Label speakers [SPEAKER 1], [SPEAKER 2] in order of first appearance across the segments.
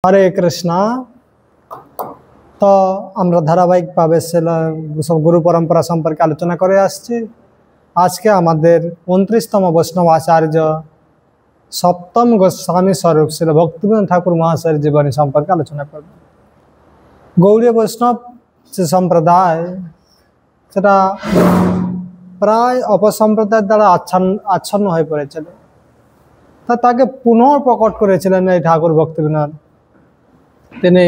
[SPEAKER 1] হরে কৃষ্ণা। তো আমরা ধারাবাহিকভাবে সব গুরু পরম্পরা সম্পর্কে আলোচনা করে আসছি। আজকে আমাদের 29তম বৈষ্ণব আচার্য সপ্তম গোস্বামী স্বরূপ ছিল ভক্তিবিনোদ ঠাকুর মহাশয়ের জীবনী সম্পর্কে আলোচনা করব। গৌড়ীয় বৈষ্ণব যে সম্প্রদায়, সেটা প্রায় অপসম্প্রদায়ের দ্বারা আচ্ছন্ন হয়ে পড়েছিল। তাকে পুনঃপ্রকট করেছিলেন এই ঠাকুর ভক্তিবিনোদ। তিনি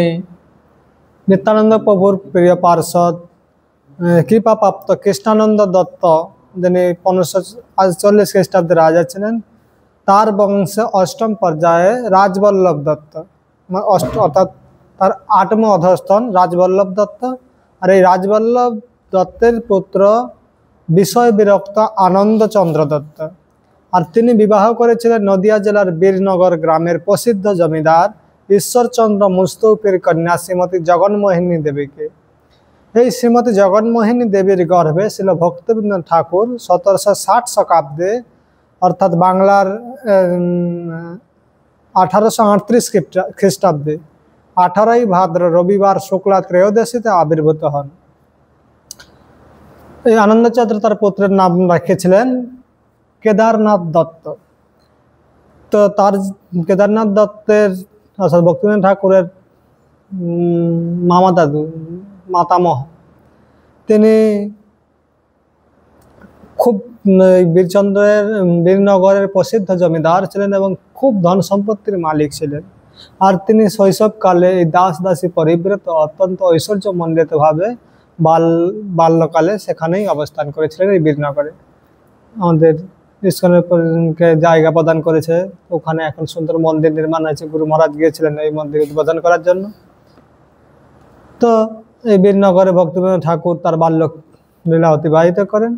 [SPEAKER 1] নিত্যানন্দ প্রভুর প্রিয় পার্ষদ কৃপাপ্রাপ্ত কৃষ্ণানন্দ দত্ত, যিনি 1548 খ্রিস্টাব্দে রাজা ছিলেন, তার বংশে অষ্টম পর্যায়ে রাজবল্লভ দত্ত, অর্থাৎ তার 8ম অধস্তন রাজবল্লভ দত্ত। আর এই রাজবল্লভ দত্তের পুত্র বিষয় বিরক্ত আনন্দচন্দ্র দত্ত। আর তিনি বিবাহ করেছিলেন নদিয়া জেলার বীরনগর গ্রামের প্রসিদ্ধ জমিদার ঈশ্বরচন্দ্র মুস্তফির কন্যা শ্রীমতী জগন্মোহিনী দেবীকে। এই শ্রীমতী জগন্মোহিনী দেবীর গর্ভে ছিল ভক্তিবিনোদ ঠাকুর 1760 শতাব্দে, অর্থাৎ বাংলার 1838 খ্রিস্টাব্দে 18ই ভাদ্র রবিবার শুক্লা ত্রয়োদশীতে আবির্ভূত হন। এই আনন্দচন্দ্র তার পুত্রের নাম রেখেছিলেন কেদারনাথ দত্ত। তো তার কেদারনাথ দত্তের অর্থাৎ ভক্তিবিনোদ ঠাকুরের মামা দাদু, মাতামহ, তিনি খুব বীরনগরের প্রসিদ্ধ জমিদার ছিলেন এবং খুব ধন সম্পত্তির মালিক ছিলেন। আর তিনি শৈশবকালে এই দাস দাসী পরিব্রত অত্যন্ত ঐশ্বর্যমণ্ডিত ভাবে বাল্যকালে সেখানেই অবস্থান করেছিলেন। এই বীরনগরে আমাদের ইস্কনের জায়গা প্রদান করেছে, ওখানে এখন সুন্দর মন্দির নির্মাণ হয়েছে। গুরু মহারাজ গিয়েছিলেন এই মন্দির উদ্বোধন করার জন্য। তো এই বীরনগরে ভক্তিবিনোদ ঠাকুর তার বাল্য লীলা অতিবাহিত করেন।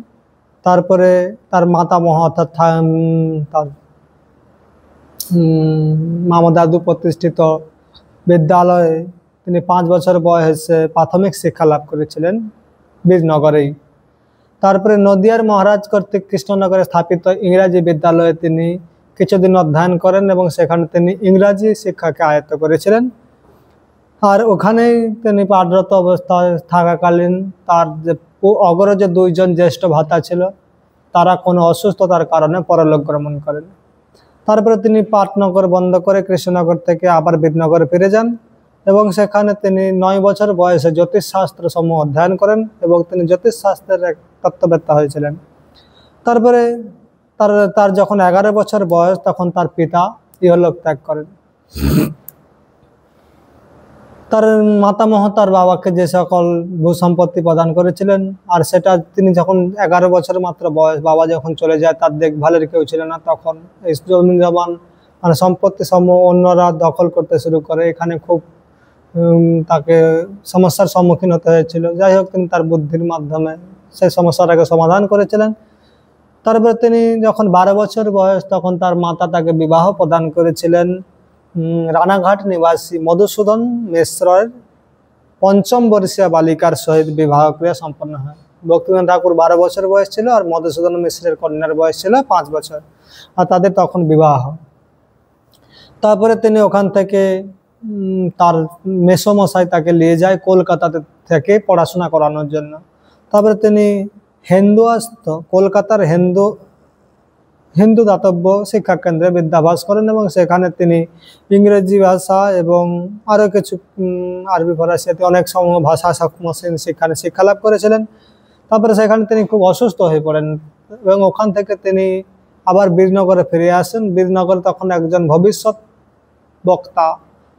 [SPEAKER 1] তারপরে তার মাতামহ অর্থাৎ তার মামা দাদু প্রতিষ্ঠিত বিদ্যালয়ে তিনি 5 বছর বয়সে প্রাথমিক শিক্ষা লাভ করেছিলেন বীরনগরেই। তারপরে নদিয়ার মহারাজ কর্তৃক কৃষ্ণনগরে স্থাপিত ইংরাজি বিদ্যালয়ে তিনি কিছুদিন অধ্যয়ন করেন এবং সেখানে তিনি ইংরাজি শিক্ষাকে আয়ত্ত করেছিলেন। আর ওখানেই তিনি পাঠরত অবস্থায় থাকাকালীন তার যে অগ্রজ 2 জন জ্যেষ্ঠ ভ্রাতা ছিল, তারা কোনো অসুস্থতার কারণে পরলোক গমন করেন। তারপরে তিনি পাটনগর বন্ধ করে কৃষ্ণনগর থেকে আবার বীরনগরে ফিরে যান এবং সেখানে তিনি 9 বছর বয়সে জ্যোতিষশাস্ত্র সমূহ অধ্যয়ন করেন এবং তিনি জ্যোতিষশাস্ত্রের এক তত্ত্ববেত্তা হয়েছিলেন। তারপরে তার যখন 11 বছর বয়স, তখন তার পিতা ইহলোক ত্যাগ করেন। তার মাতামহ তার বাবাকে যে সকল ভূসম্পত্তি প্রদান করেছিলেন, আর সেটা তিনি যখন 11 বছর মাত্র বয়স, বাবা যখন চলে যায়, তার দেখভালের কেউ ছিল না, তখন এই জমি জমান মানে সম্পত্তি সমূহ অন্যরা দখল করতে শুরু করে। এখানে খুব তাকে সমস্যার সম্মুখীন হতে হয়েছিল। যাই হোক, তিনি তার বুদ্ধির মাধ্যমে সেই সমস্যাটাকে সমাধান করেছিলেন। তারপরে তিনি যখন 12 বছর বয়স, তখন তার মাতা তাকে বিবাহ প্রদান করেছিলেন রানাঘাট নিবাসী মধুসূদন মিশ্রের 5ম বর্ষীয় বালিকার সহিত বিবাহ ক্রিয়া সম্পন্ন হয়। ভক্তিবিনোদ ঠাকুর 12 বছর বয়স ছিল আর মধুসূদন মিশ্রের কন্যার বয়স ছিল 5 বছর, আর তাদের তখন বিবাহ। তারপরে তিনি ওখান থেকে তার মেসোমশাই তাকে নিয়ে যায় কলকাতাতে থেকে পড়াশোনা করানোর জন্য। তারপরে তিনি কলকাতার হিন্দু দাতব্য শিক্ষা কেন্দ্রে বিদ্যাভ্যাস করেন এবং সেখানে তিনি ইংরেজি ভাষা এবং আরও কিছু আরবি ফরাসি অনেক সমূহ ভাষা সেখানে শিক্ষা লাভ করেছিলেন। তারপরে সেখানে তিনি খুব অসুস্থ হয়ে পড়েন এবং ওখান থেকে তিনি আবার বীরনগরে ফিরে আসেন। বীরনগরে তখন একজন ভবিষ্যৎ বক্তা,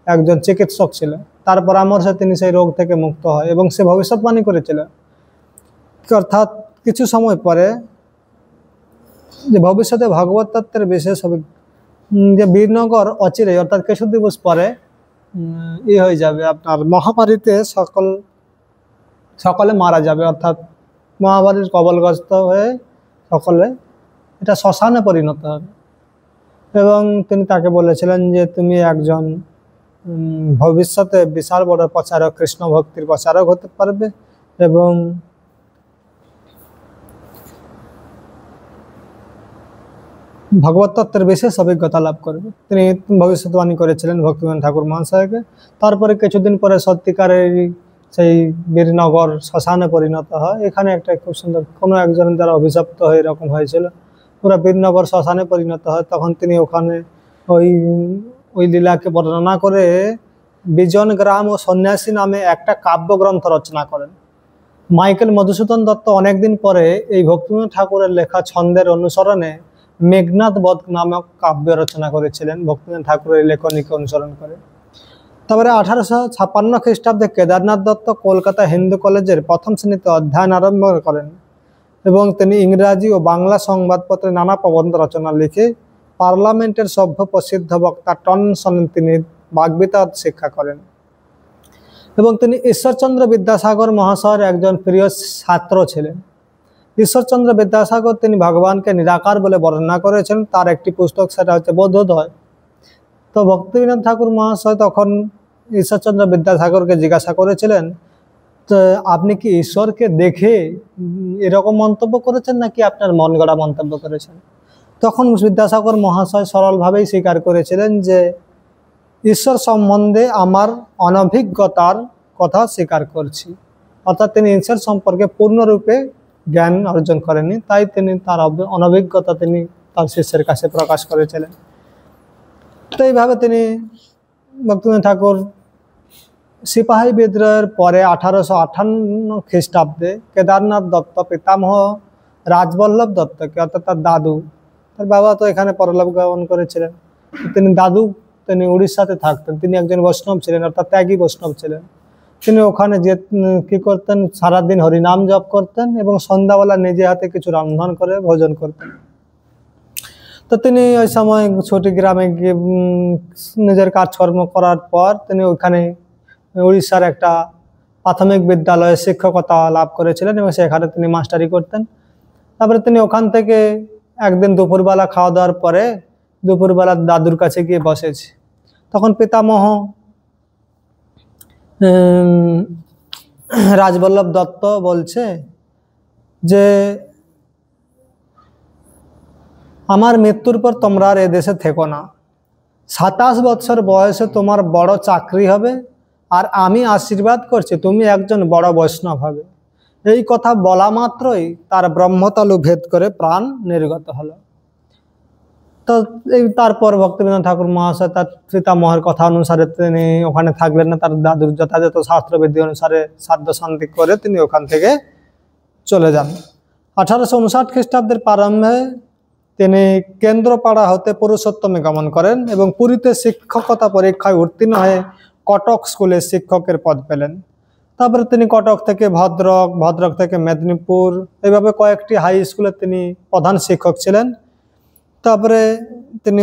[SPEAKER 1] একজন চিকিৎসক ছিল, তার পরামর্শে তিনি সেই রোগ থেকে মুক্ত হয় এবং সে ভবিষ্যৎবাণী করেছিল, অর্থাৎ কিছু সময় পরে যে ভবিষ্যতে ভগবত তত্ত্বের বিশেষ হবে, যে বীরনগর অচিরে অর্থাৎ কিছু দিবস পরে হয়ে যাবে, আপনার মহামারীতে সকলে মারা যাবে, অর্থাৎ মহামারীর কবলগ্রস্ত হয়ে সকলে এটা শ্মশানে পরিণত হবে। এবং তিনি তাকে বলেছিলেন যে তুমি একজন ভবিষ্যতে বিশাল বড় প্রচারক, কৃষ্ণ ভক্তির প্রচারক হতে পারবে এবং ভগবত তত্ত্বের বিশেষ অভিজ্ঞতা লাভ করবে। তিনি ভবিষ্যৎবাণী করেছিলেন ভক্তিবিনোদ ঠাকুর মহাশয়কে। তারপরে কিছুদিন পরে সত্যিকারের সেই বীরনগর শ্মশানে পরিণত হয়। এখানে একটা খুব সুন্দর, কোনো একজন দ্বারা অভিশপ্ত হয়ে এরকম হয়েছিল, পুরো বীরনগর শ্মশানে পরিণত হয়। তখন তিনি ওখানে ওই ওই লীলাকে বর্ণনা করে বিজন গ্রাম ও সন্ন্যাসী নামে একটা কাব্যগ্রন্থ রচনা করেন। মাইকেল মধুসূদন দত্ত অনেকদিন পরে এই ভক্তিবিনোদ ঠাকুরের লেখা ছন্দের অনুসরণে মেঘনাদ বধ নামক কাব্য রচনা করেছিলেন, ভক্তিবিনোদ ঠাকুরের লেখনীকে অনুসরণ করে। তারপরে 1856 খ্রিস্টাব্দে কেদারনাথ দত্ত কলকাতা হিন্দু কলেজের প্রথম শ্রেণীতে অধ্যয়ন আরম্ভ করেন এবং তিনি ইংরাজি ও বাংলা সংবাদপত্রে নানা প্রবন্ধ রচনা লিখে পার্লামেন্টের সভ্য প্রসিদ্ধ বক্তা টনসনে তিনি বাগ্মিতা শিক্ষা করেন এবং তিনি ঈশ্বরচন্দ্র বিদ্যাসাগর মহাশয়ের একজন প্রিয় ছাত্র ছিলেন। ঈশ্বরচন্দ্র বিদ্যাসাগর তিনি ভগবানকে নিরাকার বলে বর্ণনা করেছেন। তার একটি পুস্তক, সেটা হচ্ছে বোধোদয়। তো ভক্তিবিনোদ ঠাকুর মহাশয় তখন ঈশ্বরচন্দ্র বিদ্যাসাগরকে জিজ্ঞাসা করেছিলেন, তো আপনি কি ঈশ্বরকে দেখে এরকম মন্তব্য করেছেন নাকি আপনার মন গড়া মন্তব্য করেছেন? তখন বিদ্যাসাগর মহাশয় সরলভাবেই স্বীকার করেছিলেন যে ঈশ্বর সম্বন্ধে আমার অনভিজ্ঞতার কথা স্বীকার করছি। অর্থাৎ তিনি ঈশ্বর সম্পর্কে পূর্ণরূপে জ্ঞান অর্জন করেননি, তাই তিনি তার অনভিজ্ঞতা তিনি তার শিষ্যের কাছে প্রকাশ করেছিলেন। তো এইভাবে তিনি ভক্তিবিনোদ ঠাকুর সিপাহী বিদ্রোহের পরে 1858 খ্রিস্টাব্দে কেদারনাথ দত্ত পিতামহ রাজবল্লভ দত্তকে, অর্থাৎ তার দাদু, তার বাবা তো এখানে পরলোক গমন করেছিলেন, তিনি উড়িষ্যাতে থাকতেন। তিনি একজন বৈষ্ণব ছিলেন, অর্থাৎ ত্যাগী বৈষ্ণব ছিলেন। তিনি ওখানে যে কি করতেন, সারাদিন হরিনাম জপ করতেন এবং সন্ধ্যাবেলা নিজে হাতে কিছু রন্ধন করে ভোজন করতেন। তো তিনি ওই সময় ছোট গ্রামে গিয়ে নিজের কাজকর্ম করার পর তিনি ওইখানে উড়িষ্যার একটা প্রাথমিক বিদ্যালয়ে শিক্ষকতা লাভ করেছিলেন এবং সেখানে তিনি মাস্টারি করতেন। তারপরে তিনি ওখান থেকে একদিন দুপুরবেলা খাওয়া দাওয়ার পরে দুপুরবেলা দাদুর কাছে গিয়ে বসেছে। তখন পিতামহ রাজবল্লভ দত্ত বলছে যে আমার মৃত্যুর পর তোমরা আর এদেশে থেকো না, 27 বছর বয়সে তোমার বড় চাকরি হবে, আর আমি আশীর্বাদ করছি তুমি একজন বড় বৈষ্ণব হবে। এই কথা বলা মাত্রই তার ব্রহ্মতালু ভেদ করে প্রাণ নির্গত হলো। তো তারপর ভক্তিবিনোদ ঠাকুর মহাশয় তার পিতামহের কথা অনুসারে তিনি ওখানে থাকলেন না, তার দাদুর যথাযথ শাস্ত্রবিধি অনুসারে সাধ্য শান্তি করে তিনি ওখান থেকে চলে যান। 1859 খ্রিস্টাব্দের প্রারম্ভে তিনি কেন্দ্রপাড়া হতে পুরুষোত্তমে গমন করেন এবং পুরীতে শিক্ষকতা পরীক্ষায় উত্তীর্ণ হয়ে কটক স্কুলে শিক্ষকের পদ পেলেন। তারপরে তিনি কটক থেকে ভদ্রক থেকে মেদিনীপুর, এইভাবে কয়েকটি হাই স্কুলে তিনি প্রধান শিক্ষক ছিলেন। তারপরে তিনি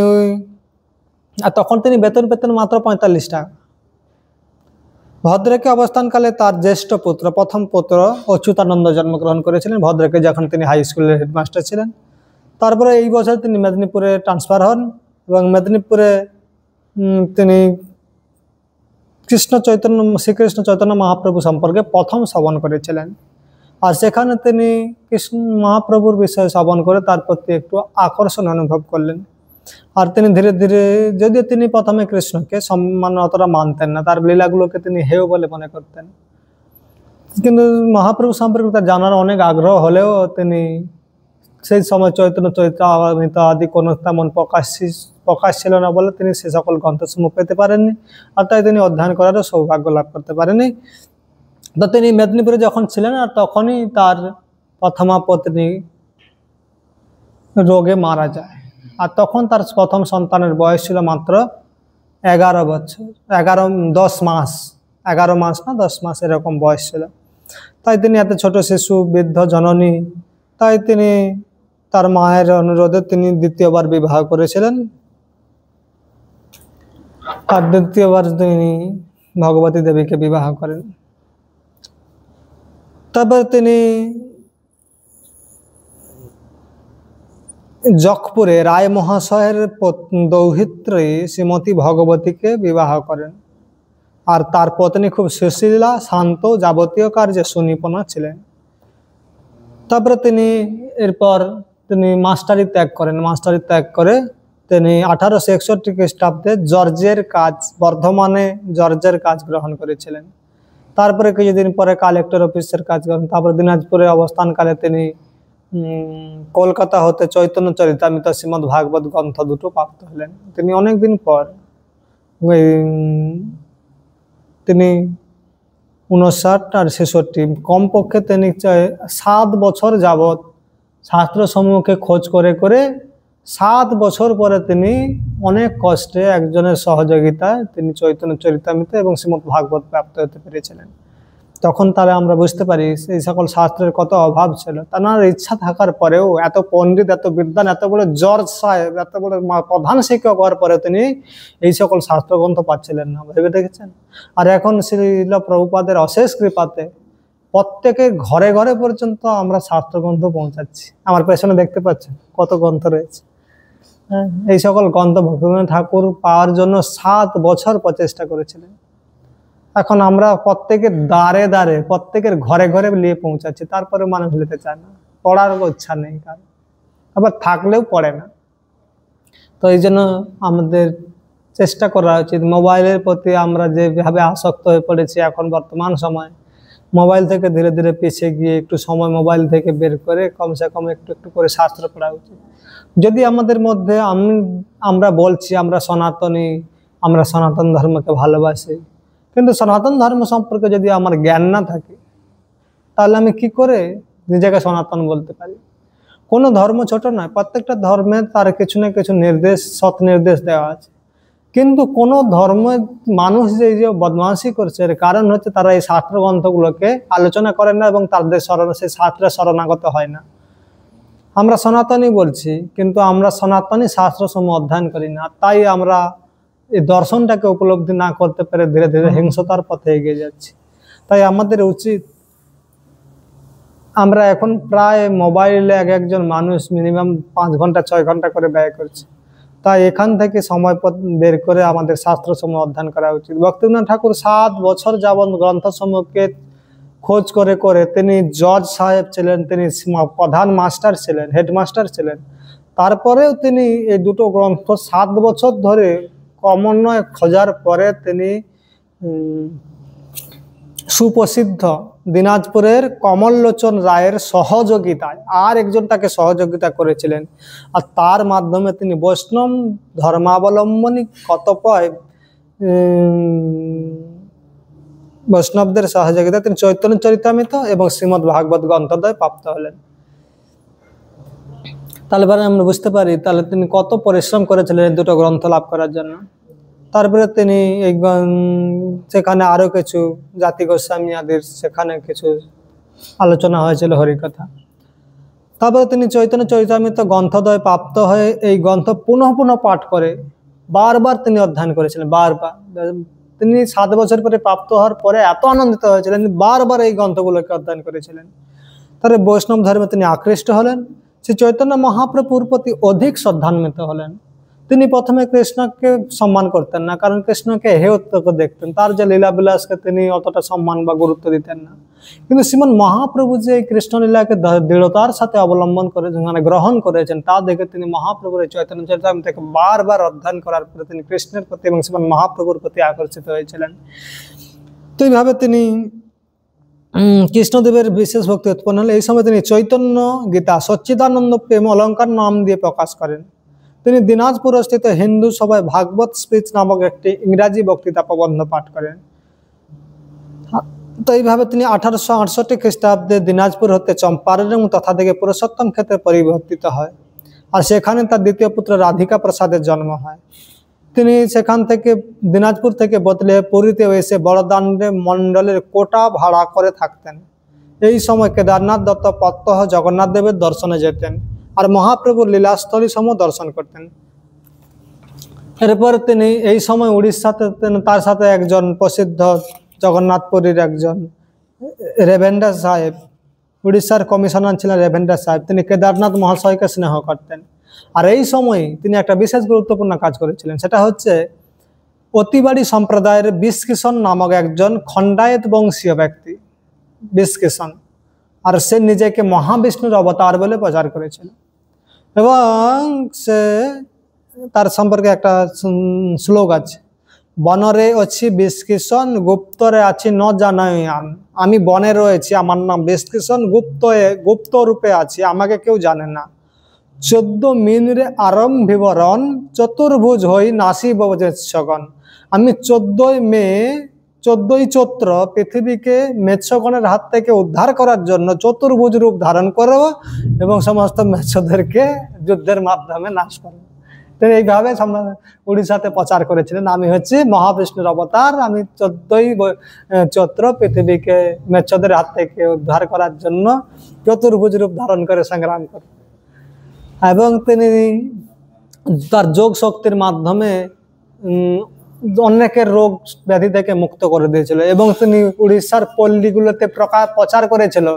[SPEAKER 1] তখন তিনি বেতন পেতেন মাত্র 45 টাকা। ভদ্রকে অবস্থানকালে তার জ্যেষ্ঠ পুত্র, প্রথম পুত্র অচ্যুতানন্দ জন্মগ্রহণ করেছিলেন ভদ্রকে, যখন তিনি হাই স্কুলের হেডমাস্টার ছিলেন। তারপরে এই বছর তিনি মেদিনীপুরে ট্রান্সফার হন এবং মেদিনীপুরে তিনি শ্রীকৃষ্ণ চৈতন্য মহাপ্রভু সম্পর্কে প্রথম শ্রবণ করেছিলেন। আর সেখানে তিনি কৃষ্ণ মহাপ্রভুর বিষয়ে শ্রবণ করে তার প্রতি একটু আকর্ষণ অনুভব করলেন। আর তিনি ধীরে ধীরে, যদিও তিনি প্রথমে কৃষ্ণকে সম্মান অতটা মানতেন না, তার লীলাগুলোকে তিনি হেয় বলে মনে করতেন, কিন্তু মহাপ্রভু সম্পর্কে তার জানার অনেক আগ্রহ হলেও তিনি সেই সময় চৈতন্য চরিতামৃত আদি কোনো তেমন প্রকাশ ছিল না বলে তিনি সে সকল গ্রন্থসমূহ পেতে পারেননি, আর তাই তিনি অধ্যয়ন করারও সৌভাগ্য লাভ করতে পারেননি। তো তিনি মেদিনীপুরে যখন ছিলেন আর তখনই তার প্রথমা পত্নী রোগে মারা যায়। আর তখন তার প্রথম সন্তানের বয়স ছিল মাত্র 11 বছর, 10 মাস এরকম বয়স ছিল। তাই তিনি এত ছোট শিশু, বৃদ্ধ জননী, তাই তিনি তার মায়ের অনুরোধে তিনি দ্বিতীয়বার বিবাহ করেছিলেন। আর দ্বিতীয়বার তিনি ভগবতী দেবীকে বিবাহ করেন। তারপর তিনি যশপুরে রায় মহাশয়ের দৌহিত্রী শ্রীমতী ভগবতীকে বিবাহ করেন। আর তার পত্নী খুব সুশীলা, শান্ত, যাবতীয় কার্যে সুনিপুণা ছিলেন। তারপরে তিনি তিনি মাস্টারি ত্যাগ করেন। মাস্টারি ত্যাগ করে তিনি 1861 খ্রিস্টাব্দে জর্জের কাজ, বর্ধমানে জর্জের কাজ গ্রহণ করেছিলেন। তারপরে কিছুদিন পরে কালেক্টর অফিসের কাজ করেন। তারপরে দিনাজপুরে অবস্থানকালে তিনি কলকাতা হতে চৈতন্য চরিতামৃত শ্রীমদ্ ভাগবত গ্রন্থ দুটো প্রাপ্ত হলেন। তিনি অনেকদিন পর তিনি 59 আর 66 কমপক্ষে তিনি 7 বছর যাবৎ শাস্ত্র সমূহকে খোঁজ করে করে 7 বছর পরে তিনি অনেক কষ্টে একজনের সহযোগিতায় তিনি চৈতন্য চরিতামৃত এবং শ্রীমদ্ ভাগবত প্রাপ্ত হতে পেরেছিলেন। তখন তাহলে আমরা বুঝতে পারি এই সকল শাস্ত্রের কত অভাব ছিল। তার ইচ্ছা থাকার পরেও, এত পণ্ডিত, এত বিদ্বান, এত বড় জর্জ সাহেব, এত বড় প্রধান শিক্ষক হওয়ার পরে তিনি এই সকল শাস্ত্রগ্রন্থ পাচ্ছিলেন না। ভেবে দেখেছেন? আর এখন শ্রীল প্রভুপাদের অশেষ কৃপাতে প্রত্যেকের ঘরে ঘরে পর্যন্ত আমরা শাস্ত্রগ্রন্থ পৌঁছাচ্ছি। আমার পেছনে দেখতে পাচ্ছেন কত গ্রন্থ রয়েছে। এই সকল গ্রন্থ ভক্তিবিনোদ ঠাকুর পাওয়ার জন্য 7 বছর প্রচেষ্টা করেছিলেন। এখন আমরা প্রত্যেকের দ্বারে দ্বারে, প্রত্যেকের ঘরে ঘরে নিয়ে পৌঁছাচ্ছি, তারপরে মানুষ নিতে চায় না, পড়ার ইচ্ছা নেই কারণ, আবার থাকলেও পড়ে না। তো এই জন্য আমাদের চেষ্টা করা উচিত। মোবাইলের প্রতি আমরা যেভাবে আসক্ত হয়ে পড়েছি এখন বর্তমান সময়, মোবাইল থেকে ধীরে ধীরে পিছিয়ে গিয়ে একটু সময় মোবাইল থেকে বের করে কমসে কম একটু একটু করে শাস্ত্র পড়া উচিত। যদি আমাদের মধ্যে আমরা বলছি আমরা সনাতনী, আমরা সনাতন ধর্মকে ভালোবাসি, কিন্তু সনাতন ধর্ম সম্পর্কে যদি আমার জ্ঞান না থাকে তাহলে আমি কি করে নিজেকে সনাতন বলতে পারি? কোনো ধর্ম ছোট নয়, প্রত্যেকটা ধর্মে তার কিছু না কিছু নির্দেশ, সৎ নির্দেশ দেওয়া আছে। কিন্তু কোনো ধর্মের মানুষ যে বদমাশি করছে এর কারণ হচ্ছে তারা এই শাস্ত্র গ্রন্থগুলোকে আলোচনা করে না এবং তাদের সেই শাস্ত্রে শরণাগত হয় না। আমরা সনাতনী বলছি কিন্তু আমরা সনাতনী শাস্ত্র সমূহ অধ্যয়ন করি না, তাই আমরা এই দর্শনটাকে উপলব্ধি না করতে পেরে ধীরে ধীরে হিংসতার পথে এগিয়ে যাচ্ছি। তাই আমাদের উচিত, আমরা এখন প্রায় মোবাইলে একজন মানুষ মিনিমাম 5 ঘন্টা 6 ঘন্টা করে ব্যয় করছে। তাই এখান থেকে সময় বের করে আমাদের শাস্ত্রসমূহ অধ্যয়ন করা উচিত। ভক্তিবিনোদ ঠাকুর 7 বছর যাবৎ গ্রন্থসমূহকে খোঁজ করে করে, তিনি জজ সাহেব ছিলেন, তিনি প্রধান মাস্টার ছিলেন, হেডমাস্টার ছিলেন। তারপরেও তিনি এই দুটো গ্রন্থ 7 বছর ধরে ক্রমান্বয়ে খোঁজার পরে তিনি সুপ্রসিদ্ধ দিনাজপুরের কমললোচন রায়ের সহযোগিতায় আর একজন তাকে সহযোগিতা করেছিলেন, আর তার মাধ্যমে তিনি বৈষ্ণব ধর্মাবলম্বনী কতপয় বৈষ্ণবদের সহযোগিতায় তিনি চৈতন্য চরিতামৃত এবং শ্রীমদ্ ভাগবত গ্রন্থদ্বয় প্রাপ্ত হলেন। তাহলে আমরা বুঝতে পারি তাহলে তিনি কত পরিশ্রম করেছিলেন এই দুটো গ্রন্থ লাভ করার জন্য। তারপরে তিনি সেখানে আরো কিছু জাতি গোস্বামী আদির সেখানে কিছু আলোচনা হয়েছিল হরিকথা। তারপরে তিনি চৈতন্য চরিতামৃত গ্রন্থদ্বয় প্রাপ্ত হয়ে এই গ্রন্থ পুনঃ পুনঃ পাঠ করে বারবার তিনি অধ্যয়ন করেছিলেন। বারবার তিনি 7 বছর পরে প্রাপ্ত হওয়ার পরে এত আনন্দিত হয়েছিলেন, বারবার এই গ্রন্থগুলোকে অধ্যয়ন করেছিলেন। তারপরে বৈষ্ণব ধর্মে তিনি আকৃষ্ট হলেন, শ্রী চৈতন্য মহাপ্রভুর প্রতি অধিক শ্রদ্ধান্বিত হলেন। তিনি প্রথমে কৃষ্ণকে সম্মান করতেন না, কারণ কৃষ্ণকে হেয়ত্বকে দেখতেন, তার যে লীলাবিলাসকে তিনি অতটা সম্মান বা গুরুত্ব দিতেন না। কিন্তু শ্রীমন মহাপ্রভু যে এই কৃষ্ণলীলাকে দৃঢ়তার সাথে অবলম্বন করে গ্রহণ করেছেন তা দেখে তিনি মহাপ্রভুর চৈতন্য চরিতামৃতকে বারবার অধ্যয়ন করার পরে তিনি কৃষ্ণের প্রতি এবং শ্রীমন মহাপ্রভুর প্রতি আকর্ষিত হয়েছিলেন। তো এইভাবে তিনি কৃষ্ণদেবের বিশেষ ভক্তি উৎপন্ন হলে এই সময় তিনি চৈতন্য গীতা সচ্চিদানন্দ প্রেম অলঙ্কার নাম দিয়ে প্রকাশ করেন। তিনি দিনাজপুর স্থিত হিন্দু সভায় ভাগবত স্পিচ নামক একটি ইংরাজি বক্তৃতা প্রবন্ধ পাঠ করেন। তো এইভাবে তিনি 1868 খ্রিস্টাব্দে দিনাজপুর হতে চম্পারণ এবং তথা থেকে পুরুষোত্তম ক্ষেত্রে পরিবর্তিত হয়, আর সেখানে তার দ্বিতীয় পুত্র রাধিকা প্রসাদের জন্ম হয়। তিনি সেখান থেকে দিনাজপুর থেকে বদলে পুরীতে এসে বড়দান্ডে মণ্ডলের কোটা ভাড়া করে থাকতেন। এই সময় কেদারনাথ দত্ত প্রত্যহ জগন্নাথ দেবের দর্শনে যেতেন আর মহাপ্রভুর লীলাস্থলী সমূহ দর্শন করতেন। এরপর তিনি এই সময় উড়িষ্যাতে তার সাথে একজন প্রসিদ্ধ জগন্নাথপুরীর একজন রেভেন্ডা সাহেব, উড়িষ্যার কমিশনার ছিলেন রেভেন্ডা সাহেব, তিনি কেদারনাথ মহাশয়কে স্নেহ করতেন। আর এই সময় তিনি একটা বিশেষ গুরুত্বপূর্ণ কাজ করেছিলেন, সেটা হচ্ছে অতিবাড়ি সম্প্রদায়ের বিষ্কিষণ নামক একজন খণ্ডায়েত বংশীয় ব্যক্তি বিষ্কিষণ, আর সে নিজেকে মহাবিষ্ণুর অবতার বলে প্রচার করেছিল। এবং সে তার সম্পর্কে একটা শ্লোক আছে, বনরে অছি বিষ্কিষণ গুপ্তরে আছি ন জানাই আমি বনে রয়েছি, আমার নাম বিষ্কিষণ, গুপ্ত রূপে আছি, আমাকে কেউ জানে না। 14 মিনরে আরম্ভিবরণ চতুর্ভুজ হই নাসিব সগণ। আমি 14ই চৈত্র পৃথিবীকে মেৎসগণের হাত থেকে উদ্ধার করার জন্য চতুর্ভুজ রূপ ধারণ করব এবং সমস্ত মেৎসদেরকে যুদ্ধের মাধ্যমে নাশ করব। তিনি এইভাবে উড়িষ্যাতে প্রচার করেছিলেন, আমি হচ্ছে মহাবিষ্ণুর অবতার, আমি 14ই চৈত্র পৃথিবীকে মেৎসদের হাত থেকে উদ্ধার করার জন্য চতুর্ভুজ রূপ ধারণ করে সংগ্রাম করেন। এবং তিনি তার যোগ শক্তির মাধ্যমে অনেকের রোগ ব্যাধি থেকে মুক্ত করে দিয়েছিল এবং তিনি উড়িষ্যার পল্লীগুলোতে প্রচার করেছিল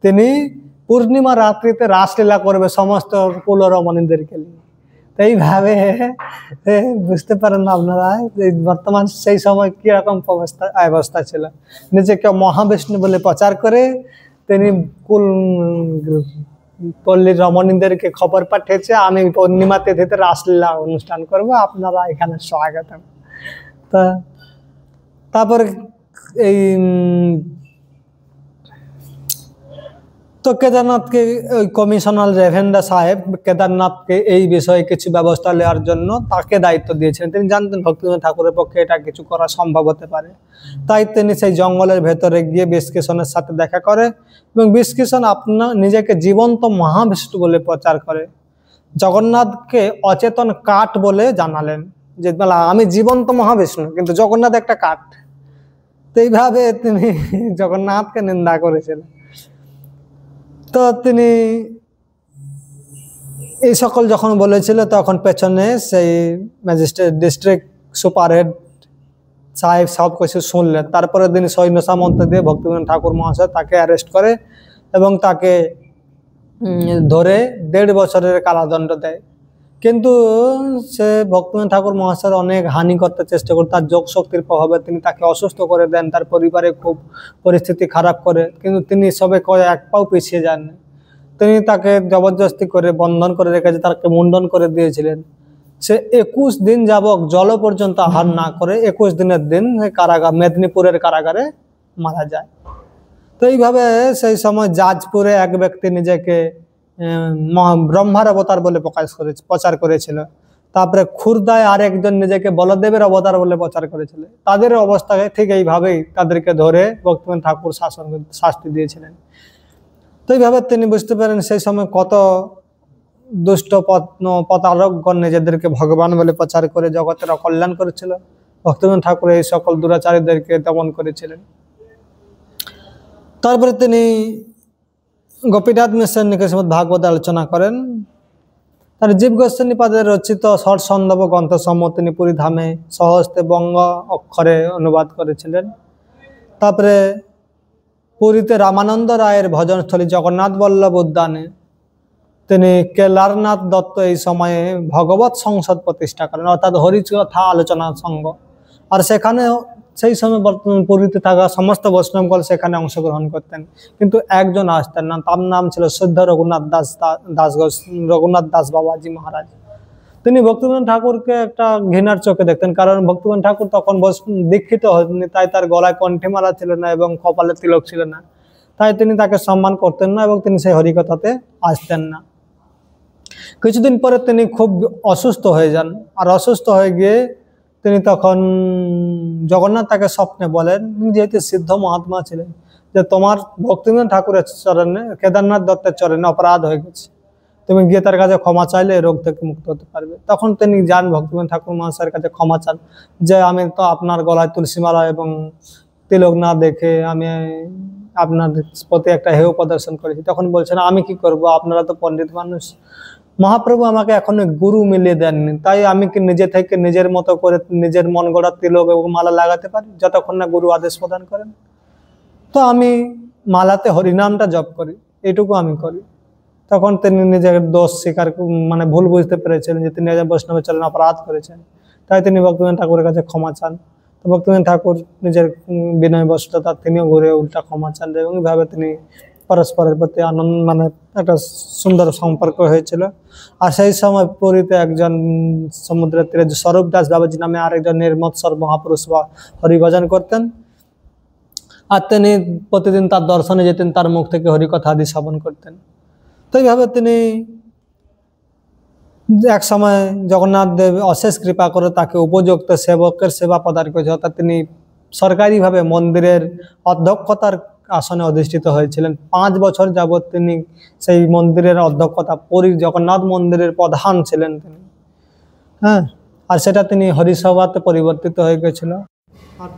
[SPEAKER 1] তিনি পূর্ণিমা রাত্রিতে রাসলীলা করবে সমস্ত কুলরমণীদেরকে নিয়ে। এইভাবে বুঝতে পারেন আপনারা বর্তমান সেই সময় কিরকম অবস্থা ছিল। নিজেকে মহাবিষ্ণু বলে প্রচার করে তিনি পল্লীর রমণীদেরকে খবর পাঠিয়েছে আমি পূর্ণিমা তিথিতে রাসলীলা অনুষ্ঠান করব, আপনারা এখানে স্বাগত। তারপর এই তো কেদারনাথকে ওই কমিশনার রেভেন্দ্র সাহেব কেদারনাথকে এই বিষয়ে কিছু ব্যবস্থা নেওয়ার জন্য তাকে দায়িত্ব দিয়েছিলেন। তিনি জানতেন ভক্তিবিনোদ ঠাকুরের পক্ষে এটা কিছু করা সম্ভব হতে পারে, তাই তিনি সেই জঙ্গলের ভেতরে গিয়ে বিষ্কিষণের সাথে দেখা করে এবং বিষ্কিষণ নিজেকে জীবন্ত মহাবিষ্ণু বলে প্রচার করে। জগন্নাথকে অচেতন কাঠ বলে জানালেন, যে আমি জীবন্ত মহাবিষ্ণু কিন্তু জগন্নাথ একটা কাঠ। তো এইভাবে তিনি জগন্নাথকে নিন্দা করেছিলেন। তো তিনি এই সকল যখন বলেছিল তখন পেছনে সেই ম্যাজিস্ট্রেট ডিস্ট্রিক্ট সুপারহেড সাহেব সব কিছু শুনলেন। তারপরে তিনি সৈন্য সামন্ত দিয়ে ভক্তিবিনোদ ঠাকুর মহাশয় তাকে অ্যারেস্ট করে এবং তাকে ধরে 1.5 বছরের কারাদণ্ড দেয়। কিন্তু সে ভক্তিবিনোদ ঠাকুর মহাশয়ের অনেক হানি করতে চেষ্টা করে, তার যোগ শক্তির প্রভাবে তিনি তাকে অসুস্থ করে দেন, তার পরিবারে খুব পরিস্থিতি খারাপ করে, কিন্তু তিনি সবে এক পাও পিছিয়ে যান। তিনি তাকে জবরদস্তি করে বন্ধন করে রেখেছে, তাকে মুন্ডন করে দিয়েছিলেন। সে 21 দিন যাবত জল পর্যন্ত আহার না করে 21 দিনের দিন মেদিনীপুরের কারাগারে মারা যায়। তো এইভাবে সেই সময় জাজপুরে এক ব্যক্তি নিজেকে ব্রহ্মার অবতার বলে প্রচার করেছিল। তারপরে খুর্দায় আরেকজন নিজেকে বলদেবের অবতার বলে প্রচার করেছিল। তাদের অবস্থায় ঠিক এইভাবেই তাদেরকে ধরে ভক্তিবিনোদ ঠাকুর শাস্তি দিয়েছিলেন। তো এইভাবে তিনি বুঝতে পারেন সেই সময় কত দুষ্ট প্রতারকগণ নিজেদেরকে ভগবান বলে প্রচার করে জগতের অকল্যাণ করেছিল। ভক্তিবিনোদ ঠাকুর এই সকল দুরাচারীদেরকে দমন করেছিলেন। তারপরে তিনি গোপীনাথ মিশ্রের নিকট শ্রীমদ্ ভাগবত আলোচনা করেন। তার জীব গোস্বামী পাদের রচিত ষটসন্দব গ্রন্থসমূহ তিনি পুরী ধামে সহস্তে বঙ্গ অক্ষরে অনুবাদ করেছিলেন। তারপরে পুরীতে রামানন্দ রায়ের ভজনস্থলী জগন্নাথ বল্লভ উদ্যানে তিনি কেদারনাথ দত্ত এই সময়ে ভগবত সংসদ প্রতিষ্ঠা করেন, অর্থাৎ হরিকথা আলোচনা সংঘ। আর সেখানে সেই সময় বর্তমান পুরীতে থাকা সমস্ত বৈষ্ণবগণ সেখানে অংশগ্রহণ করতেন, কিন্তু একজন আসতেন না, তার নাম ছিল শুদ্ধ রঘুনাথ দাস বাবাজি মহারাজ। তিনি ভক্তিবিনোদ ঠাকুরকে একটা ঘৃণার চোখে দেখতেন, কারণ ভক্তিবিনোদ ঠাকুর তখন দীক্ষিত হননি, তাই তার গলায় কণ্ঠীমালা ছিল না এবং কপালে তিলক ছিল না, তাই তিনি তাকে সম্মান করতেন না এবং তিনি সেই হরিকথাতে আসতেন না। কিছুদিন পরে তিনি খুব অসুস্থ হয়ে যান, আর অসুস্থ হয়ে গিয়ে তিনি তখন জগন্নাথ তাকে স্বপ্নে বলেন, যেহেতু সিদ্ধ মহাত্মা ছিলেন, যে তোমার ভক্তিবিনোদ ঠাকুরের চরণে কেদারনাথ দত্তের চরণে অপরাধ হয়ে গেছে, তুমি গিয়ে তার কাছে ক্ষমা চাইলে এই রোগ থেকে মুক্ত হতে পারবে। তখন তিনি যান ভক্তিবিনোদ ঠাকুর মহাশয়ের কাছে ক্ষমা চান, যে আমি তো আপনার গলায় তুলসী মালা এবং তিলক না দেখে আমি আপনার প্রতি একটা হেয় প্রদর্শন করেছি। তখন বলছেন, আমি কি করব, আপনারা তো পণ্ডিত মানুষ, মহাপ্রভু আমাকে এখনো গুরু মিলিয়ে দেননি, তাই আমি কি নিজে থেকে নিজের মতো করে নিজের মন গড়া তিলক এবং মালা লাগাতে পারি যতক্ষণ না গুরু আদেশ প্রদান করেন? তো আমি মালাতে হরিনামটা জপ করি, এটুকু আমি করি। তখন তিনি নিজের দোষ স্বীকার ভুল বুঝতে পেরেছিলেন যে তিনি বৈষ্ণবের চরণে অপরাধ করেছেন, তাই তিনি ভক্তিবিনোদ ঠাকুরের কাছে ক্ষমা চান। তো ভক্তিবিনোদ ঠাকুর নিজের বিনয় বশতা তিনিও ঘুরে উল্টা ক্ষমা চান এবং এইভাবে তিনি परस्पर प्रति आनंद माने एक सुंदर सम्पर्क হয়েছিল। আর সেই সময় পুরীতে একজন সমুদ্রের তীরে স্বরূপ দাস বাবাজি নামে আরেকজন নির্মৎসর মহাপুরুষ হরিভজন করতেন। আর তিনি প্রতিদিন তার দর্শনে যেতেন, তার মুখ থেকে হরিকথা আদি শ্রবণ করতেন। তো এইভাবে তিনি এক সময় জগন্নাথ দেব অশেষ কৃপা করে তাকে উপযুক্ত সেবকের সেবা প্রদান করেছে, অর্থাৎ তিনি সরকারিভাবে মন্দিরের অধ্যক্ষতার আসনে অধিষ্ঠিত হয়েছিলেন। 5 বছর যাবৎ তিনি সেই মন্দিরের অধ্যক্ষতা, পুরীর জগন্নাথ মন্দিরের প্রধান ছিলেন তিনি। হ্যাঁ, আর সেটা তিনি হরিসভাতে পরিবর্তিত হয়ে গেছিল। আর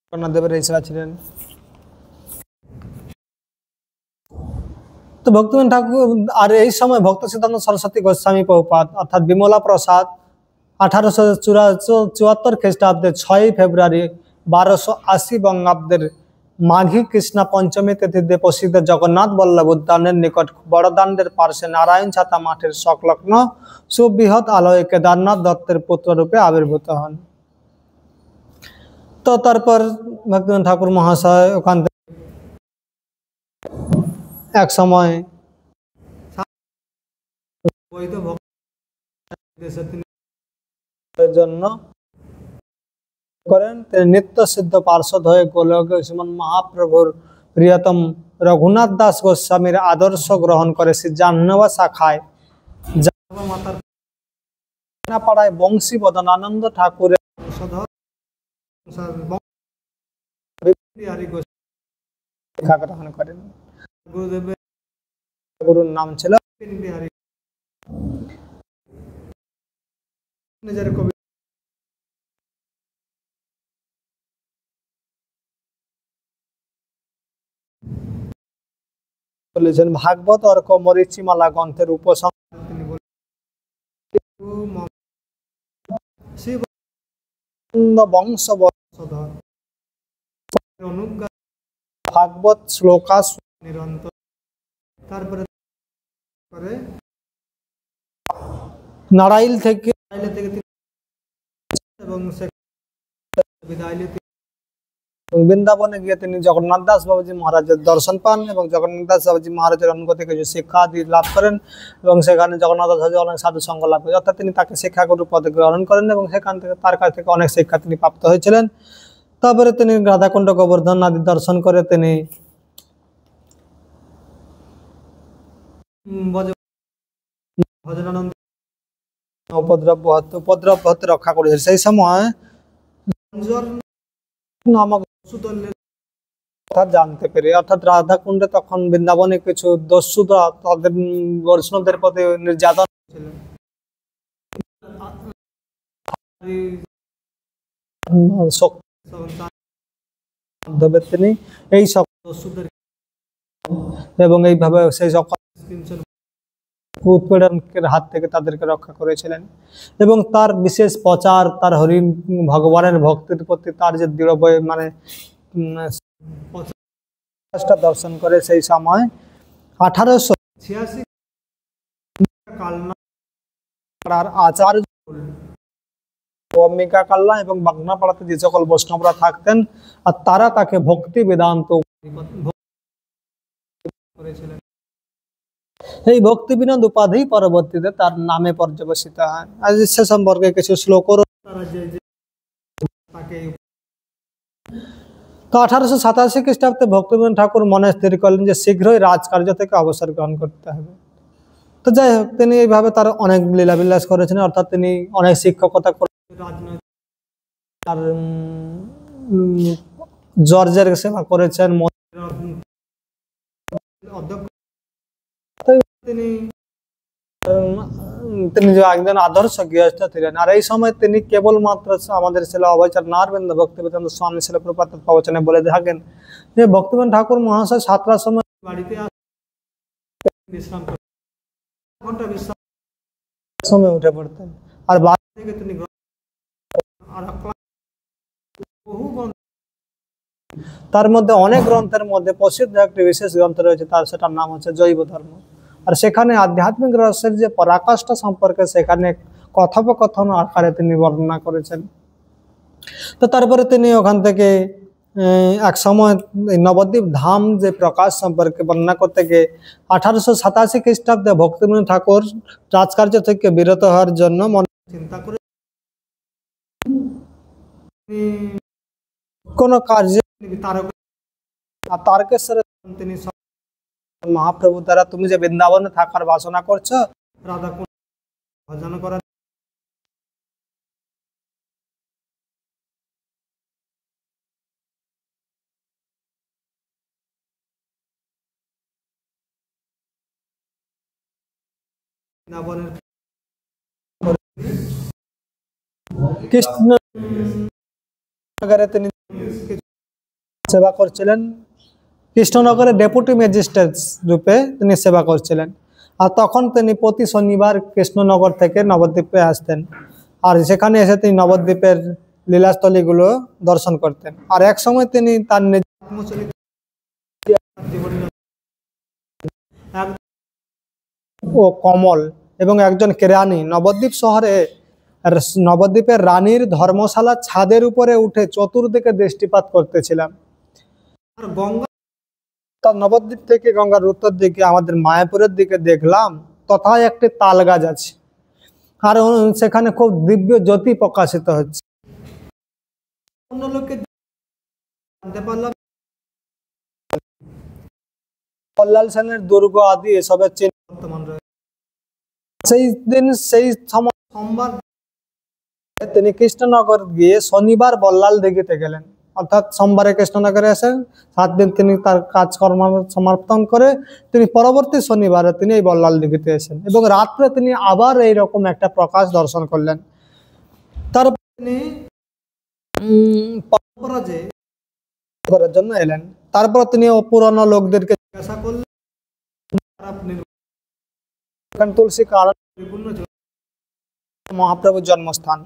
[SPEAKER 1] জগন্নাথ দেবের এই সেবা ছিলেন। তো ভক্তিমান ঠাকুর আর এই সময় ভক্ত সিদ্ধান্ত সরস্বতী গোস্বামী প্রভুপাদ অর্থাৎ বিমলা প্রসাদ 1874 খ্রিস্টাব্দে 6 ফেব্রুয়ারি 1280 বঙ্গাব্দের মাঘী কৃষ্ণা পঞ্চমী তিথিতে প্রসিদ্ধ জগন্নাথ বল্লভ উদ্যানের নিকট বড়দান্ডের পার্শ্বে নারায়ণ ছাতা মাঠের সংলগ্ন সুবৃহৎ আলয়ে কেদারনাথ দত্তের পুত্র রূপে আবির্ভূত হন। তো তারপর ভক্তিমান ঠাকুর মহাশয় ওখান থেকে এক সময় বৈধ ভক্তের জন্য করেন। তিনি নিত্য সিদ্ধ পার্ষদ হয়ে গোলকে শ্রীমন মহাপ্রভুর প্রিয়তম রঘুনাথ দাস গোস্বামীর আদর্শ গ্রহণ করে শ্রী জাহ্নবা শাখায় মাতার পাড়ায় বংশী বদনানন্দ ঠাকুরের শিক্ষা গ্রহণ করেন। গুরুদেবের গুরুর নাম ছিল বিহারী। নিজের কবি বলেছেন ভাগবত অর্ক মরিচিমালা গ্রন্থের উপসংহার তিনি বলেন বংশ বংশধর অনুজ্ঞা ভাগবত শ্লোকা নিরন্তর। তারপরে নারাইল থেকে এবং বৃন্দাবনে গিয়ে তিনি জগন্নাথ দাস বাবাজি মহারাজের দর্শন পান এবং জগন্নাথ দাস বাবাজি মহারাজের অনুগতি কিছু শিক্ষা আদি লাভ করেন এবং সেখানে জগন্নাথ দাস বাবাজি অনেক সাধু সঙ্গ লাভ করেন, অর্থাৎ তিনি তাকে শিক্ষাগুরু পদে গ্রহণ করেন এবং সেখান থেকে তার কাছ থেকে অনেক শিক্ষা তিনি প্রাপ্ত হয়েছিলেন। তারপরে তিনি রাধাকুণ্ড গোবর্ধন আদি দর্শন করে তিনি ভজনানন্দ উপদ্রব হতে রক্ষা করেছেন। সেই সময় নামক জানতে পেরে, অর্থাৎ রাধাকুণ্ডে তখন বৃন্দাবনে কিছু দস্যুরা তাদের বৈষ্ণবদের প্রতি নির্যাতন তিনি এই সকল দস্যুদের এবং এইভাবে সেই সকল উৎপীড়নের হাত থেকে তাদেরকে রক্ষা করেছিলেন এবং তার বিশেষ প্রচার, তার হরি ভগবানের ভক্তির প্রতি তার যে দৃঢ় মানে দর্শন করে সেই সময় 1886 আচার্য অম্বিকা কাল্লা এবং বাগনাপাড়াতে যে সকল বৈষ্ণবরা থাকতেন আর তারা তাকে ভক্তি বেদান্ত করেছিলেন। এই ভক্তি বিনোদ উপাধি পরবর্তীতে তার নামে পর্যবেসিত হয়। আজ সে সম্পর্কে কিছু শ্লোক। তো 1887 খ্রিস্টাব্দে ভক্তিবিনোদ ঠাকুর মনে স্থির করলেন যে শীঘ্রই রাজকার্য থেকে অবসর গ্রহণ করতে হবে। তো যাই হোক, তিনি এইভাবে তার অনেক লীলাবিলাস করেছেন, অর্থাৎ তিনি অনেক শিক্ষকতা করেছেন, আর জর্জের সেবা করেছেন, তিনি একজন আদর্শ গৃহস্থ ছিলেন। আর এই সময় তিনি কেবলমাত্র আমাদের ছিল অভয়চর নারবেন্দ্র ভক্তিবেদান্ত স্বামী ছিল প্রপাত প্রবচনে বলে থাকেন যে ভক্তিবেন ঠাকুর মহাশয় 7টার সময় বাড়িতে বিশ্রাম সময় উঠে পড়তেন আর বাড়ি থেকে তিনি তার মধ্যে অনেক গ্রন্থের মধ্যে প্রসিদ্ধ একটি বিশেষ গ্রন্থ রয়েছে, তার সেটার নাম হচ্ছে জৈব ধর্ম। আর সেখানে আধ্যাত্মিক রহস্যের যে পরাকাষ্ঠা সম্পর্কে সেখানে কথোপকথন আকারে তিনি বর্ণনা করেছেন। তো তারপরে তিনি ওখান থেকে এক সময় এই নবদ্বীপ ধাম যে প্রকাশ সম্পর্কে বর্ণনা করতে গিয়ে 1887 খ্রিস্টাব্দে ভক্তিবিনোদ ঠাকুর রাজকার্য থেকে বিরত হওয়ার জন্য মনে চিন্তা করে কোন কার্যে তারকেশ্বরে তিনি মহাপ্রভু দ্বারা তুমি যে বৃন্দাবনে থাকার বাসনা করছো রাধা ভজন করার কৃষ্ণনগরে তিনি সেবা করছিলেন। কৃষ্ণনগরে ডেপুটি ম্যাজিস্ট্রেট রূপে তিনি সেবা করছিলেন। আর তখন তিনি প্রতি শনিবার কৃষ্ণনগর থেকে নবদ্বীপে আসতেন, আর সেখানে এসে তিনি নবদ্বীপের লীলাস্থলীগুলো দর্শন করতেন। আর এক সময় তিনি তার ও কমল এবং একজন কেরানি নবদ্বীপ শহরে নবদ্বীপের রানীর ধর্মশালা ছাদের উপরে উঠে চতুর্দিকে দৃষ্টিপাত করতেছিলাম। আর গঙ্গা নবদ্বীপ থেকে গঙ্গার উত্তর দিকে আমাদের মায়াপুরের দিকে দেখলাম তথায় একটি তাল গাছ আছে, আর সেখানে খুব দিব্য জ্যোতি প্রকাশিত হচ্ছে। অন্য লোকে জানতে পারলাম কল্যাণ সেনের দুর্গ আদি এসবের চিহ্ন বর্তমান রয়েছে। সেই দিন সেই সময় সোমবার তিনি কৃষ্ণনগর গিয়ে শনিবার বল্লাল দিঘিতে গেলেন, অর্থাৎ সোমবারে কৃষ্ণনগরে আসেন, 7 দিন তিনি তার কাজকর্ম সমাপন করে তিনি পরবর্তী শনিবারে তিনি এই বল্লাল দিঘিতে এসেন এবং রাত্রে তিনি আবার এইরকম একটা প্রকাশ দর্শন করলেন। তারপর তিনি করার জন্য এলেন। তারপর তিনি পুরনো লোকদেরকে জিজ্ঞাসা করলেন তুলসী কারণ মহাপ্রভুর জন্মস্থান।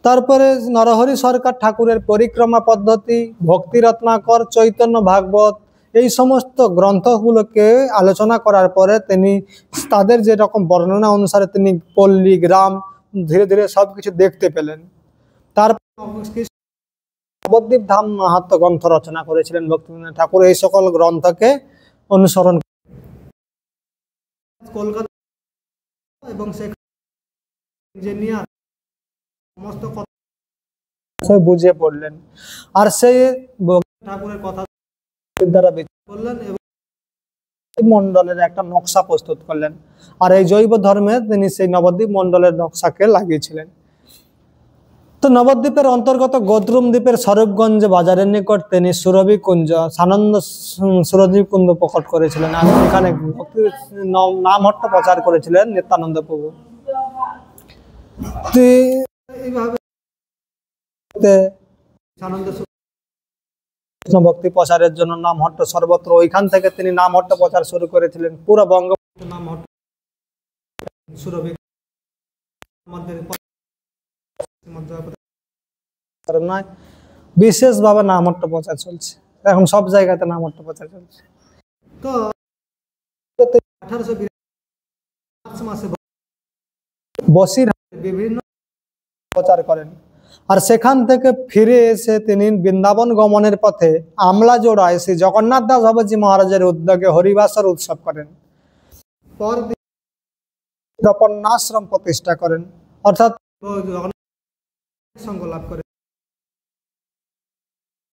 [SPEAKER 1] তারপরে নরহরি সরকার ঠাকুরের পরিক্রমা পদ্ধতি, ভক্তি রত্নাকর, চৈতন্য ভাগবত এই সমস্ত গ্রন্থগুলোকে আলোচনা করার পরে তিনি তাদের যেরকম বর্ণনা অনুসারে তিনি পল্লী গ্রাম ধীরে ধীরে সবকিছু দেখতে পেলেন। তারপর নবদ্বীপ ধাম মাহাত্ম্য গ্রন্থ রচনা করেছিলেন ভক্তিবিনোদ ঠাকুর। এই সকল গ্রন্থকে অনুসরণ কলকাতা এবং ইঞ্জিনিয়ার সমস্ত কথা বুঝে পড়লেন, আর সেই ঠাকুরের কথা দ্বারা বিচার করলেন এবং মন্ডলের একটা নকশা প্রস্তুত করলেন। আর এই জৈব ধর্মে তিনি সেই নবদ্বীপ মন্ডলের নকশাকে লাগিয়েছিলেন। তো নবদ্বীপের অন্তর্গত গৌতম দ্বীপের স্বরূপগঞ্জ বাজারের নিকট তিনি সুরভি কুঞ্জ সানন্দ সুরভি কুঞ্জ প্রকট করেছিলেন। আর এখানে নামহট্ট প্রচার করেছিলেন নিত্যানন্দ প্রভু। এইভাবে ভক্তি প্রচারের জন্য নামহট্ট সর্বত্র, ওইখান থেকে তিনি নামহট্ট প্রচার শুরু করেছিলেন। পুরো বঙ্গবন্ধু নামহট্ট সুরভি নয়, বিশেষভাবে নামহট্ট প্রচার চলছে এখন, সব জায়গাতে নামহট্ট প্রচার চলছে। তো 1882 মাসে বসিরহাটে বিভিন্ন প্রচার করেন, আর সেখান থেকে ফিরে এসে তিনি বৃন্দাবন গমনের পথে আমলাজোড়ায় শ্রী জগন্নাথ দাস বাবাজি মহারাজের উদ্যোগে হরিবাসর উৎসব করেন। পরদিন প্রপন্নাশ্রম প্রতিষ্ঠা করেন, অর্থাৎ সঙ্গ লাভ করেন।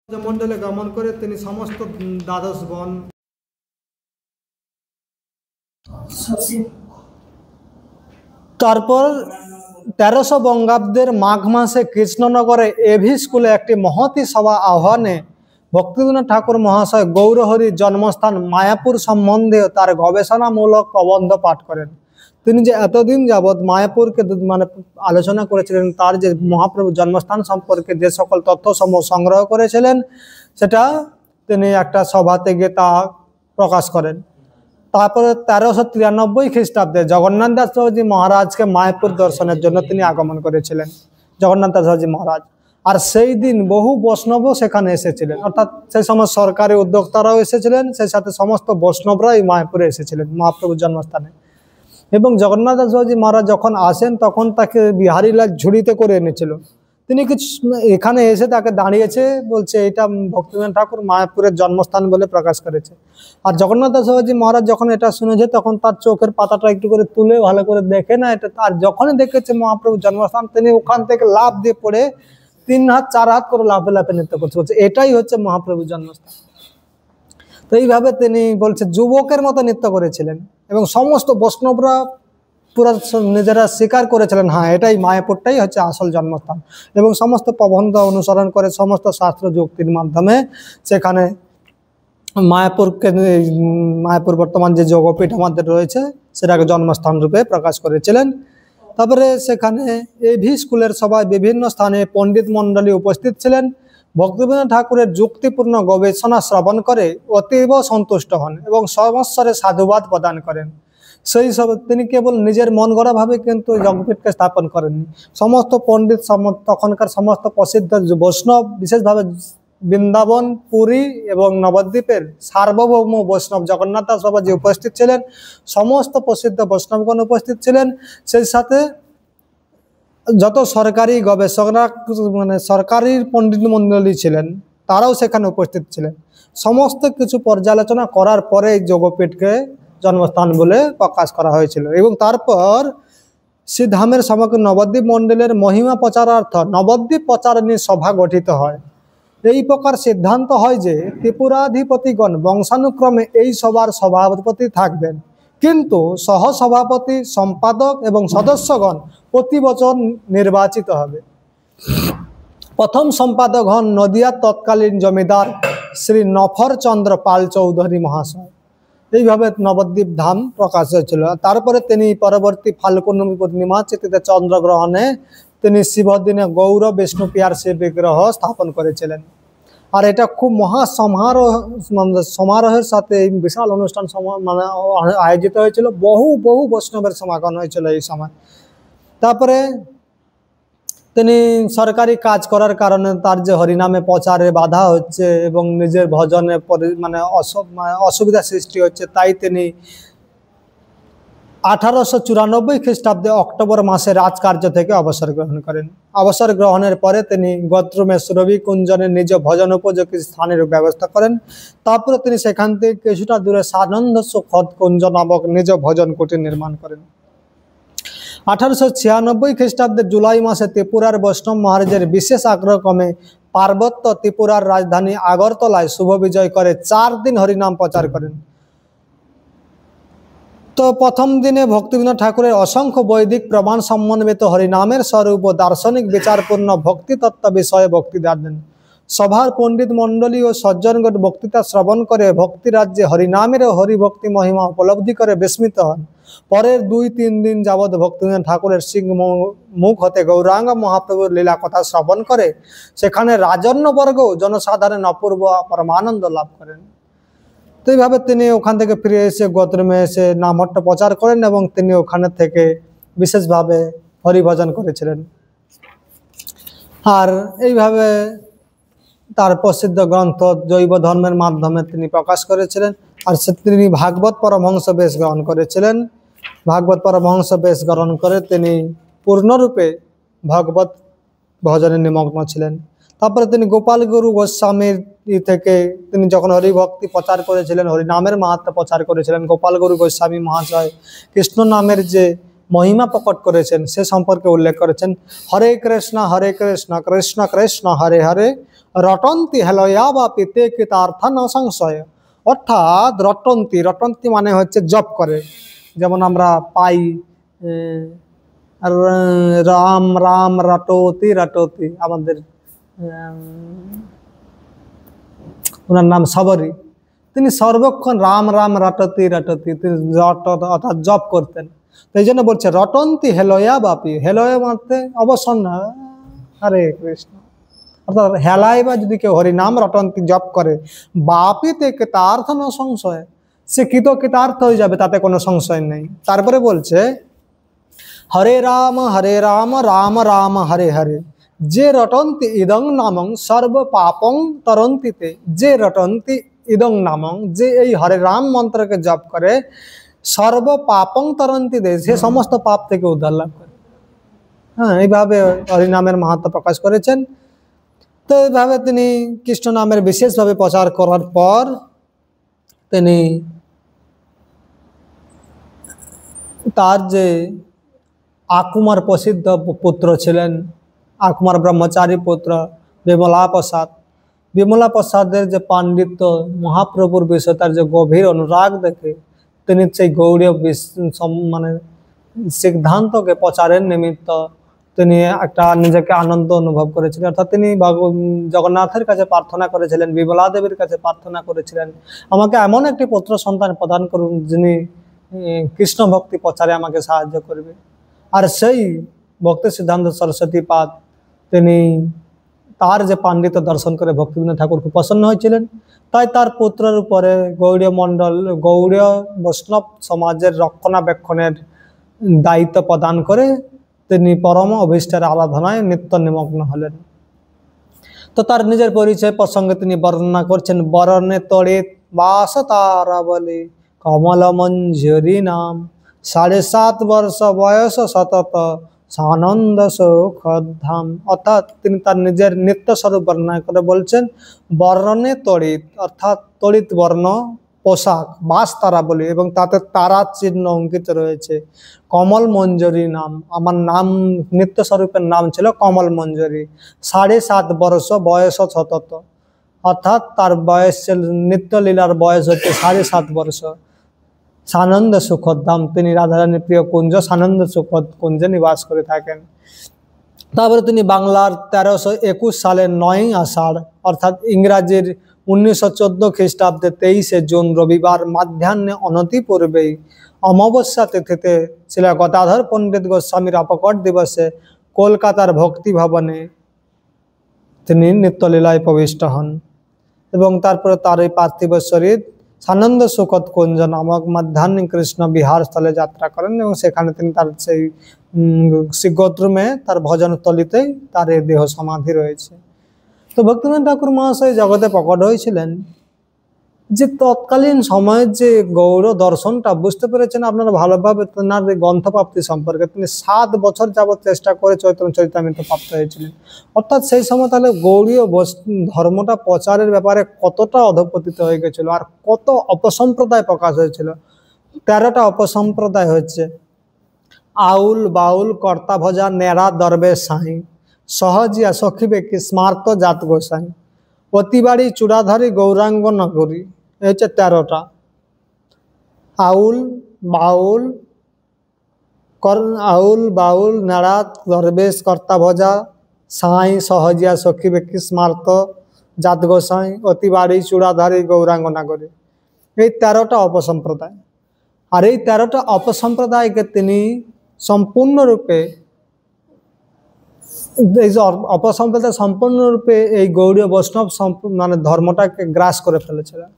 [SPEAKER 1] মন্ডলে গমন করে তিনি সমস্ত দ্বাদশ বন তারপর 1300 বঙ্গাব্দের মাঘ মাসে কৃষ্ণনগরে এভি স্কুলে একটি মহতী সভা আহ্বানে ভক্তিবিনোদ ঠাকুর মহাশয় গৌরহরির জন্মস্থান মায়াপুর সম্বন্ধে তার গবেষণামূলক প্রবন্ধ পাঠ করেন। তিনি যে এতদিন যাবৎ মায়াপুরকে মানে আলোচনা করেছিলেন, তার যে মহাপ্রভুর জন্মস্থান সম্পর্কে যে সকল তথ্য সমূহ সংগ্রহ করেছিলেন, সেটা তিনি একটা সভাতে গিয়ে তা প্রকাশ করেন। তারপরে 1393 খ্রিস্টাব্দে জগন্নাথ দাস বাবাজি মহারাজকে মায়াপুর দর্শনের জন্য তিনি আগমন করেছিলেন, জগন্নাথ দাস বাবাজি মহারাজ। আর সেই দিন বহু বৈষ্ণবও সেখানে এসেছিলেন, অর্থাৎ সেই সময় সরকারি উদ্যোক্তারাও এসেছিলেন, সেই সাথে সমস্ত বৈষ্ণবরাই মায়াপুরে এসেছিলেন মহাপ্রভুর জন্মস্থানে। এবং জগন্নাথ দাস বাবাজি মহারাজ যখন আসেন তখন তাকে বিহারীলাল ঝুড়িতে করে এনেছিল। তো তিনি কিছু এখানে এসে তাকে দাঁড়িয়েছে, বলছে এটা ভক্তিবিনোদ ঠাকুর মায়াপুরের জন্মস্থান বলে প্রকাশ করেছে। আর জগন্নাথ দাস বাবাজী মহারাজ যখন এটা শুনেছে তখন তার চোখের পাতাটা একটু করে তুলে ভালো করে দেখে না এটা, আর যখনই দেখেছে মহাপ্রভুর জন্মস্থান তিনি ওখান থেকে লাফ দিয়ে পড়ে 3 হাত 4 হাত করে লাফে লাফে নৃত্য করছে, বলছে এটাই হচ্ছে মহাপ্রভুর জন্মস্থান। তো এইভাবে তিনি বলছে যুবকের মতো নৃত্য করেছিলেন এবং সমস্ত বৈষ্ণবরা পুরা নিজেরা স্বীকার করেছিলেন হ্যাঁ এটাই মায়াপুরটাই হচ্ছে আসল জন্মস্থান, এবং সমস্ত প্রবন্ধ অনুসরণ করে সমস্ত শাস্ত্র যুক্তির মাধ্যমে সেখানে মায়াপুরকে মায়াপুর বর্তমান যে যোগপীঠ আমাদের রয়েছে সেটাকে জন্মস্থান রূপে প্রকাশ করেছিলেন। তারপরে সেখানে এভি স্কুলের সবাই বিভিন্ন স্থানে পণ্ডিত মণ্ডলী উপস্থিত ছিলেন। ভক্তিবিনোদ ঠাকুরের যুক্তিপূর্ণ গবেষণা শ্রবণ করে অতীব সন্তুষ্ট হন এবং সমস্বরে সাধুবাদ প্রদান করেন। সেই সব তিনি কেবল নিজের মন গড়া ভাবে কিন্তু যোগপীঠকে স্থাপন করেননি। সমস্ত পণ্ডিত তখনকার সমস্ত প্রসিদ্ধ বৈষ্ণব, বিশেষভাবে বৃন্দাবন, পুরী এবং নবদ্বীপের সার্বভৌম বৈষ্ণব জগন্নাথ দাস বাবাজি উপস্থিত ছিলেন, সমস্ত প্রসিদ্ধ বৈষ্ণবগণ উপস্থিত ছিলেন। সেই সাথে যত সরকারি গবেষকরা মানে সরকারি পণ্ডিত মণ্ডলী ছিলেন তারাও সেখানে উপস্থিত ছিলেন। সমস্ত কিছু পর্যালোচনা করার পরে এই যোগপীঠকে জন্মস্থান বলে প্রকাশ করা হয়েছিল। এবং তারপর শ্রীধামের সমগ্র নবদ্বীপ মণ্ডলের মহিমা প্রচারার্থ নবদ্বীপ প্রচারণী সভা গঠিত হয়। এই প্রকার সিদ্ধান্ত হয় যে ত্রিপুরাধিপতিগণ বংশানুক্রমে এই সভার সভাপতি থাকবেন, কিন্তু সহসভাপতি, সম্পাদক এবং সদস্যগণ প্রতি বছর নির্বাচিত হবে। প্রথম সম্পাদক হন নদিয়ার তৎকালীন জমিদার শ্রী নফরচন্দ্র পাল চৌধুরী মহাশয়। এইভাবে নবদ্বীপ ধাম প্রকাশ হয়েছিল। তারপরে তিনি পরবর্তী ফাল্গুনী পূর্ণিমা তিথিতে চন্দ্রগ্রহণে তিনি শিবদিনে গৌর বিষ্ণু পিয়ার শিব বিগ্রহ স্থাপন করেছিলেন। আর এটা খুব সমারোহের সাথে এই বিশাল অনুষ্ঠান মানে আয়োজিত হয়েছিল, বহু বৈষ্ণবের সমাগম হয়েছিল এই সময়। তারপরে তিনি সরকারি কাজ করার কারণে তার যে হরিনামে প্রচারে বাধা হচ্ছে এবং নিজের ভজনে মানে অসুবিধা সৃষ্টি হচ্ছে, তাই তিনি 1894 খ্রিস্টাব্দে অক্টোবর মাসে রাজকার্য থেকে অবসর গ্রহণ করেন। অবসর গ্রহণের পরে তিনি গদ্রমে সুরভি কুঞ্জনে নিজ ভজন উপযোগী স্থানের ব্যবস্থা করেন। তারপরে তিনি সেখান থেকে কিছুটা দূরে সানন্দ সুখদ কুঞ্জ নামক নিজ ভজন কুটির নির্মাণ করেন। 1896 খ্রিস্টাব্দের জুলাই মাসে ত্রিপুরার বৈষ্ণব মহারাজের বিশেষ আগ্রহক্রমে পার্বত্য ত্রিপুরার রাজধানী আগরতলায় শুভ বিজয় করে 4 দিন হরিনাম প্রচার করেন। তো প্রথম দিনে ভক্তিবিনোদ ঠাকুরের অসংখ্য বৈদিক প্রমাণ সমন্বিত হরিনামের স্বরূপ ও দার্শনিক বিচারপূর্ণ ভক্তিতত্ত্ব বিষয়ে বক্তৃতা দেন। সভার পণ্ডিত মণ্ডলী ও সজ্জনগণ বক্তৃতা শ্রবণ করে ভক্তি রাজ্যে হরিনামের ও হরিভক্তি মহিমা উপলব্ধি করে বিস্মিত হন। পরের 2-3 দিন যাবৎ ভক্তিবিনোদ ঠাকুরের সিংহ মুখ হতে গৌরাঙ্গ মহাপ্রভুর লীলা কথা শ্রবণ করে সেখানে রাজন্যবর্গ জনসাধারণ অপূর্ব পরমানন্দ লাভ করেন। তো এইভাবে তিনি ওখান থেকে ফিরে এসে গদ্রমে এসে নামহট্ট প্রচার করেন এবং তিনি ওখানে থেকে বিশেষভাবে হরিভজন করেছিলেন। আর এইভাবে তার প্রসিদ্ধ গ্রন্থ জৈব ধর্মের মাধ্যমে তিনি প্রকাশ করেছিলেন। আর তিনি ভাগবত পরমহংস বেশ গ্রহণ করেছিলেন। ভাগবত পরমহংস বেশ গ্রহণ করে তিনি পূর্ণরূপে ভগবত ভজনে নিমগ্ন ছিলেন। তারপরে তিনি গোপাল গুরু গোস্বামীর থেকে তিনি যখন হরিভক্তি প্রচার করেছিলেন, হরিনামের মাহাত্ম্য প্রচার করেছিলেন, গোপাল গুরু গোস্বামী মহাশয় কৃষ্ণ নামের যে মহিমা প্রকট করেছেন সে সম্পর্কে উল্লেখ করেছেন। হরে কৃষ্ণ কৃষ্ণ কৃষ্ণ হরে হরে রটন্তি হেলয়া বা পিতে কৃতার্থ ন সংশয়। অর্থাৎ রটন্তি মানে হচ্ছে জপ করে, যেমন আমরা পাই রাম রাম রটোতি রটোতি, আমাদের ওনার নাম সবরী, তিনি সর্বক্ষণ রাম রাম রটতি রটতি তিনি অর্থাৎ জপ করতেন। তাই জন্য বলছে রটন্তি হেলয়া বাপি, হেলয়া মারতে অবসন্ন হরে কৃষ্ণ, অর্থাৎ হেলায় বা যদি কেউ হরিনাম রটন্তি জপ করে বাপিতে কৃতার্থ ন সংশয়, সে কৃতার্থ হয়ে যাবে, তাতে কোনো সংশয় নেই। তারপরে বলছে হরে রাম রাম রাম হরে হরে, যে রটন্তি ইদং নামং সর্ব পাপং তরন্তিতে, যে রটন্তি ইদং নামং, যে এই হরে রাম মন্ত্রকে জপ করে সর্ব পাপং তরন্তিতে, সে সমস্ত পাপ থেকে উদ্ধার লাভ করে। হ্যাঁ, এইভাবে হরিনামের মাহাত্ম্য প্রকাশ করেছেন। তো এইভাবে তিনি কৃষ্ণ নামের বিশেষভাবে প্রচার করার পর তিনি তার যে আকুমার প্রসিদ্ধ পুত্র ছিলেন, আকুমার ব্রহ্মচারী পুত্র বিমলা প্রসাদ, বিমলা প্রসাদের যে পাণ্ডিত্য, মহাপ্রভুর বিষয়ে তার যে গভীর অনুরাগ দেখে তিনি সেই গৌড়ীয় মানে সিদ্ধান্তকে প্রচারের নিমিত্ত তিনি একটা নিজেকে আনন্দ অনুভব করেছিলেন। অর্থাৎ তিনি জগন্নাথের কাছে প্রার্থনা করেছিলেন, বিমলা দেবীর কাছে প্রার্থনা করেছিলেন, আমাকে এমন একটি পুত্র সন্তান প্রদান করুন যিনি কৃষ্ণ ভক্তি প্রচারে আমাকে সাহায্য করবে। আর সেই ভক্তি সিদ্ধান্ত সরস্বতী পাদ তিনি তার যে পাণ্ডিত্য দর্শন করে ভক্তিবিনোদ ঠাকুর খুব প্রসন্ন হয়েছিলেন। তাই তার পুত্রের উপরে গৌড়ীয় মণ্ডল, গৌড়ীয় বৈষ্ণব সমাজের রক্ষণাবেক্ষণের দায়িত্ব প্রদান করে তিনি পরম অভীষ্টের আরাধনায় নিত্য নিমগ্ন হলেন। তো তার নিজের পরিচয় প্রসঙ্গে তিনি বর্ণনা করছেন, বরণে তড়িৎ বাস তারা বলে কমল মঞ্জুরি নাম, 7.5 বর্ষ বয়স সতত সানন্দ সুখধাম। অর্থাৎ তিনি তার নিজের নিত্য স্বরূপ বর্ণনা করে বলছেন, বর্ণে তড়িৎ অর্থাৎ তড়িৎ বর্ণ পোশাক, বাস তারা বলি, এবং তাতে তারা চিহ্ন অঙ্কিত রয়েছে। কমল মঞ্জুরি নাম, আমার নাম নিত্য স্বরূপের নাম ছিল কমল মঞ্জুরি। 7.5 বর্ষ বয়স সতত, অর্থাৎ তার বয়স ছিল, নিত্য লীলার বয়স হচ্ছে 7.5 বর্ষ। সানন্দ সুখধাম, তিনি রাধারানীর প্রিয় কুঞ্জ সানন্দ সুখদ কুঞ্জে নিবাস করে থাকেন। তারপরে তিনি বাংলার 1321 সালের 9 আষাঢ় অর্থাৎ ইংরাজির 1914 খ্রিস্টাব্দে 23 জুন রবিবার মাধ্যাহ্নে অনতি পূর্বেই অমাবস্যা তিথিতে ছিল গদাধর পণ্ডিত গোস্বামীর অপকট দিবসে কলকাতার ভক্তি ভবনে তিনি নিত্যলীলায় প্রবিষ্ট হন। এবং তারপরে তার এই পার্থিব শরীর সানন্দ সুখদ কুঞ্জ নামক মাধ্যাহ্নিক কৃষ্ণ বিহার স্থলে যাত্রা করেন এবং সেখানে তিনি তার সেই শিগদ্রুমে তার ভজনস্থলিতেই তার এই দেহ সমাধি রয়েছে। তো ভক্তিবিনোদ ঠাকুর মহাশয় জগতে প্রকট হয়েছিলেন যে তৎকালীন সময়ের যে গৌড় দর্শনটা বুঝতে পেরেছেন আপনারা ভালোভাবে, তেনার গ্রন্থপ্রাপ্তি সম্পর্কে তিনি 7 বছর যাবৎ চেষ্টা করে চৈতন্য চরিতামৃত প্রাপ্ত হয়েছিলেন। অর্থাৎ সেই সময় তাহলে গৌড়ীয় ধর্মটা প্রচারের ব্যাপারে কতটা অধঃপতিত হয়ে গেছিল আর কত অপসম্প্রদায় প্রকাশ হয়েছিল। 13টা অপসম্প্রদায় হচ্ছে আউল, বাউল, কর্তা ভজা, নেড়া, দরবেশ, সাঁই, সহজিয়া, সখিবে কি, স্মার্ত, জাত গোসাই, অতিবাড়ি, চূড়াধারী, গৌরাঙ্গ নগরী, এই হচ্ছে 13টা। আউল, বাউল, বাউল, নেড়া, দরবেশ, কর্তা ভজা, সাঁই, সহজিয়া, সখী বেকি, স্মার্ত, জাত গোসাই, অতিবাড়ি, চূড়াধারী, গৌরাঙ্গ নগরী, এই 13টা অপসম্প্রদায়। আর এই 13টা অপসম্প্রদায়কে তিনি সম্পূর্ণরূপে, এই যে অপসম্প্রদায় সম্পূর্ণরূপে এই গৌড়ীয় বৈষ্ণব মানে ধর্মটাকে গ্রাস করে ফেলেছিলেন।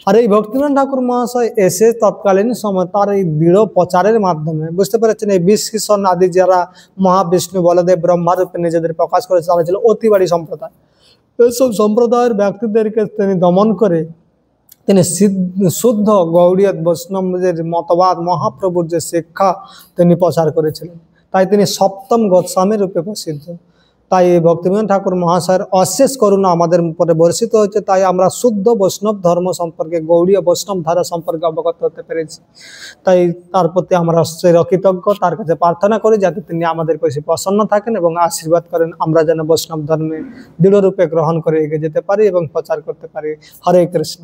[SPEAKER 1] আর এই ভক্তিবিনোদ ঠাকুর মহাশয় এসে তৎকালীন সময় তার এই দৃঢ় প্রচারের মাধ্যমে বুঝতে পেরেছেন এই বিষ্কিষণ আদি যারা মহাবিষ্ণু বলদেব ব্রহ্মারূপে নিজেদের প্রকাশ করেছে তারা ছিল অতিবাড়ি সম্প্রদায়। এইসব সম্প্রদায়ের ব্যক্তিদেরকে তিনি দমন করে তিনি শুদ্ধ গৌড়ীয় বৈষ্ণবদের মতবাদ, মহাপ্রভুর যে শিক্ষা তিনি প্রচার করেছিলেন। তাই তিনি সপ্তম গোস্বামী রূপে প্রসিদ্ধ। তাই এই ভক্তিবিনোদ ঠাকুর মহাশয়ের অশেষ করুণা আমাদের উপরে বর্ষিত হয়েছে। তাই আমরা শুদ্ধ বৈষ্ণব ধর্ম সম্পর্কে, গৌড়ীয় বৈষ্ণব ধারা সম্পর্কে অবগত হতে পেরেছি। তাই তার প্রতি আমরা চিরকৃতজ্ঞ, তার কাছে প্রার্থনা করি যাতে তিনি আমাদের কাছে প্রসন্ন থাকেন এবং আশীর্বাদ করেন, আমরা যেন বৈষ্ণব ধর্মে দৃঢ়রূপে গ্রহণ করে এগিয়ে যেতে পারি এবং প্রচার করতে পারি। হরে কৃষ্ণ।